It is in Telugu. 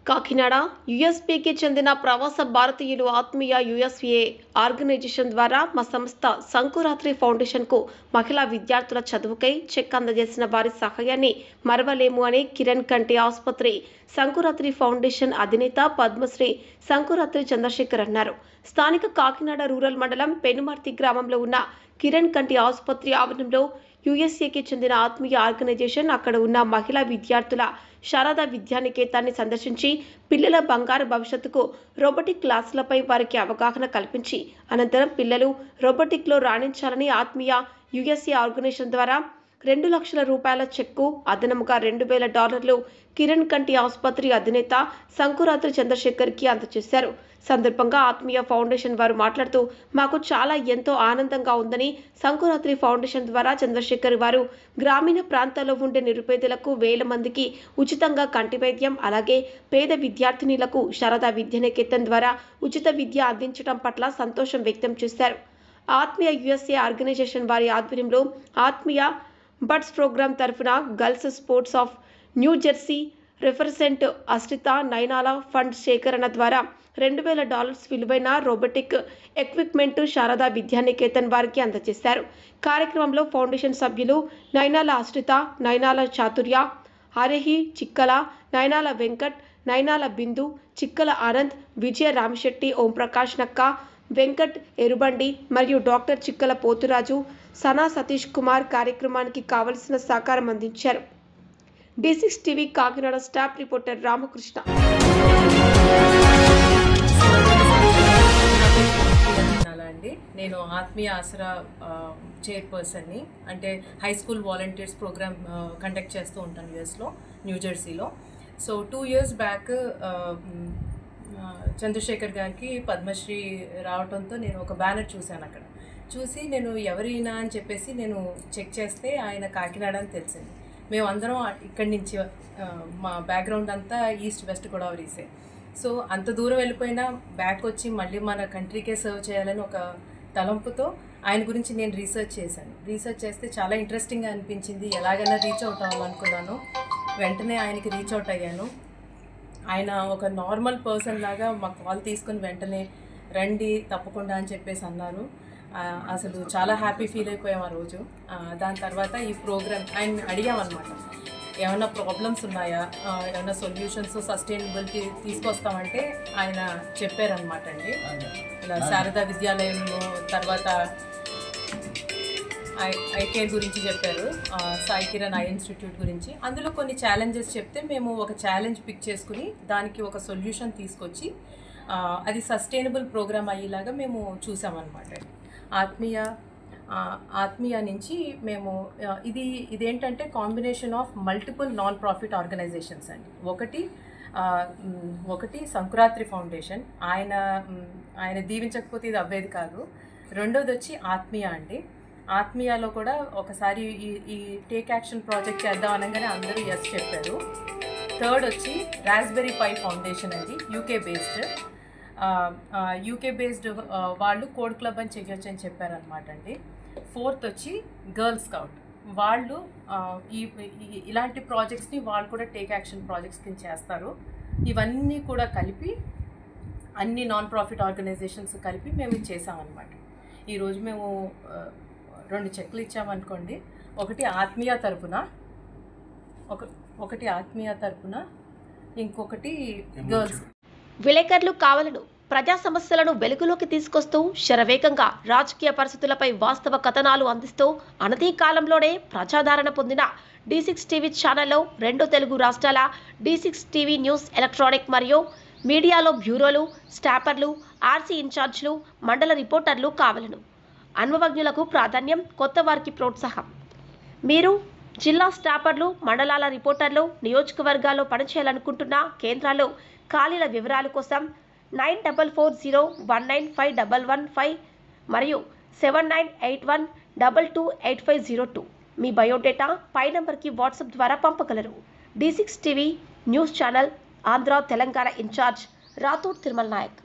కాకినాడ యుఎస్పీకి చెందిన ప్రవాస భారతీయులు ఆత్మీయ యుఎస్ఏ ఆర్గనైజేషన్ ద్వారా మా సంస్థ సంకురాత్రి ఫౌండేషన్కు మహిళా విద్యార్థుల చదువుకై చెక్ అందజేసిన వారి సహాయాన్ని మరవలేము అని కిరణ్ కంటి ఆసుపత్రి సంకురాత్రి ఫౌండేషన్ అధినేత పద్మశ్రీ సంకురాత్రి చంద్రశేఖర్ అన్నారు. స్థానిక కాకినాడ రూరల్ మండలం పెనుమర్తి గ్రామంలో ఉన్న కిరణ్ కంటి ఆసుపత్రి ఆవరణంలో యుఎస్ఏకి చెందిన ఆత్మీయ ఆర్గనైజేషన్ అక్కడ ఉన్న మహిళా విద్యార్థుల శారదా విద్యానికేతాన్ని సందర్శించి పిల్లల బంగారు భవిష్యత్తుకు రోబోటిక్ క్లాసులపై వారికి అవగాహన కల్పించి అనంతరం పిల్లలు రోబోటిక్లో రాణించాలని ఆత్మీయ యుఎస్ఏ ఆర్గనైజేషన్ ద్వారా 2 లక్షల రూపాయల చెక్కు అదనముగా $2,000 కిరణ్ కంటి ఆసుపత్రి అధినేత సంకురాత్రి చంద్రశేఖర్కి అందజేశారు. సందర్భంగా ఆత్మీయ ఫౌండేషన్ వారు మాట్లాడుతూ మాకు చాలా ఎంతో ఆనందంగా ఉందని సంకురాత్రి ఫౌండేషన్ ద్వారా చంద్రశేఖర్ వారు గ్రామీణ ప్రాంతాల్లో ఉండే నిరుపేదలకు 1000 మందికి ఉచితంగా కంటి వైద్యం అలాగే పేద విద్యార్థినులకు శారదా విద్యానికేతన్ ద్వారా ఉచిత విద్య అందించడం పట్ల సంతోషం వ్యక్తం చేశారు. ఆత్మీయ యుఎస్ఏ ఆర్గనైజేషన్ వారి ఆధ్వర్యంలో ఆత్మీయ బడ్స్ ప్రోగ్రాం తరఫున girls sports of New Jersey representative Ashrita Nainala fund సేకరణ ద్వారా $2,000 విలువైన రోబోటిక్ ఎక్విప్మెంట్ శారదా విద్యానికేతన్ వారికి అందజేశారు. కార్యక్రమంలో ఫౌండేషన్ సభ్యులు నైనాల అశ్రిత, నైనాల చాతుర్య, హరిహి చిక్కల, నైనాల వెంకట్, నైనాల బిందు, చిక్కల ఆనంద్, విజయ రామశెట్టి, ఓంప్రకాష్ నక్క, వెంకట్ ఎరుబండి మరియు డాక్టర్ చిక్కల పోతురాజు, సనా సతీష్ కుమార్ కార్యక్రమానికి కావలసిన సహకారం అందించారు. D6 TV Kakinada staff reporter Ramakrishna. నేను ఆత్మీయ ఆసరా చైర్పర్సన్ని, అంటే high school volunteers programme conduct చేస్తూ ఉంటాను యూఎస్లో, న్యూజెర్సీలో. సో 2 years బ్యాక్ చంద్రశేఖర్ గారికి పద్మశ్రీ రావడంతో నేను ఒక బ్యానర్ చూశాను. అక్కడ చూసి నేను ఎవరైనా అని చెప్పేసి నేను చెక్ చేస్తే ఆయన కాకినాడ అని తెలిసింది. మేమందరం ఇక్కడి నుంచి మా బ్యాక్గ్రౌండ్ అంతా ఈస్ట్ వెస్ట్ గోదావరీసే. సో అంత దూరం వెళ్ళిపోయినా బ్యాక్ వచ్చి మళ్ళీ మన కంట్రీకే సర్వ్ చేయాలని ఒక తలంపుతో ఆయన గురించి నేను రీసెర్చ్ చేస్తే చాలా ఇంట్రెస్టింగ్గా అనిపించింది. ఎలాగైనా రీచ్ అవుట్ అవ్వాలనుకున్నాను. వెంటనే ఆయనకి రీచ్ అవుట్ అయ్యాను. ఆయన ఒక నార్మల్ పర్సన్ లాగా మా కాల్ తీసుకుని వెంటనే రండి తప్పకుండా అని చెప్పేసి అన్నారు. అసలు చాలా హ్యాపీ ఫీల్ అయిపోయాం ఆ రోజు. దాని తర్వాత ఈ ప్రోగ్రామ్ ఆయన అడిగామన్నమాట, ఏమైనా ప్రాబ్లమ్స్ ఉన్నాయా, ఏమైనా సొల్యూషన్స్ సస్టైనబిలిటీ తీసుకొస్తామంటే ఆయన చెప్పారనమాట అండి. ఇలా శారదా విద్యాలయంలో తర్వాత ఐకేర్ గురించి చెప్పారు, సాయి కిరణ్ ఐ ఇన్స్టిట్యూట్ గురించి. అందులో కొన్ని ఛాలెంజెస్ చెప్తే మేము ఒక ఛాలెంజ్ పిక్ చేసుకుని దానికి ఒక సొల్యూషన్ తీసుకొచ్చి అది సస్టైనబుల్ ప్రోగ్రామ్ అయ్యేలాగా మేము చూసామన్నమాట. ఆత్మీయ నుంచి మేము ఇదేంటంటే combination of multiple non profit organisations అండి. ఒకటి సంకురాత్రి ఫౌండేషన్, ఆయన దీవించకపోతే ఇది అవ్వేది కాదు. రెండోది వచ్చి ఆత్మీయ అండి. ఆత్మీయలో కూడా ఒకసారి ఈ టేక్ యాక్షన్ ప్రాజెక్ట్ చేద్దాం అనగానే అందరూ ఎస్ చెప్పారు. థర్డ్ వచ్చి రాస్బెరీ పై ఫౌండేషన్ అండి, యూకే బేస్డ్ వాళ్ళు కోడ్ క్లబ్ అని చెయ్యొచ్చు అని చెప్పారనమాట అండి. ఫోర్త్ వచ్చి గర్ల్ స్కౌట్, వాళ్ళు ఇలాంటి ప్రాజెక్ట్స్ని వాళ్ళు కూడా టేక్ యాక్షన్ ప్రాజెక్ట్స్ కింద చేస్తారు. ఇవన్నీ కూడా కలిపి అన్ని నాన్ ప్రాఫిట్ ఆర్గనైజేషన్స్ కలిపి మేము చేసామన్నమాట. ఈరోజు మేము 2 చెక్లు ఇచ్చామనుకోండి. ఒకటి ఆత్మీయ తరపున ఇంకొకటి గర్ల్స్. విలేకరులు కావాలను ప్రజా సమస్యలను వెలుగులోకి తీసుకొస్తూ శరవేగంగా రాజకీయ పరిస్థితులపై వాస్తవ కథనాలు అందిస్తూ అనతి కాలంలోనే ప్రజాదరణ పొందిన D6 టీవీ ఛానల్లో 2 తెలుగు రాష్ట్రాల D6 టీవీ న్యూస్ ఎలక్ట్రానిక్ మరియు మీడియాలో బ్యూరోలు, స్టాపర్లు, ఆర్సీ ఇన్ఛార్జ్లు, మండల రిపోర్టర్లు కావాలను. అనుభవజ్ఞులకు ప్రాధాన్యం, కొత్త వారికి ప్రోత్సాహం. మీరు జిల్లా స్టాపర్లు, మండలాల రిపోర్టర్లు, నియోజకవర్గాల్లో పనిచేయాలనుకుంటున్న కేంద్రాల్లో ఖాళీల వివరాల కోసం 9440195115 మరియు 7981228502 మీ బయోడేటా పై నంబర్కి వాట్సాప్ ద్వారా పంపగలరు. D6 TV news channel Andhra Telangana incharge Rathod Tirumala Naik.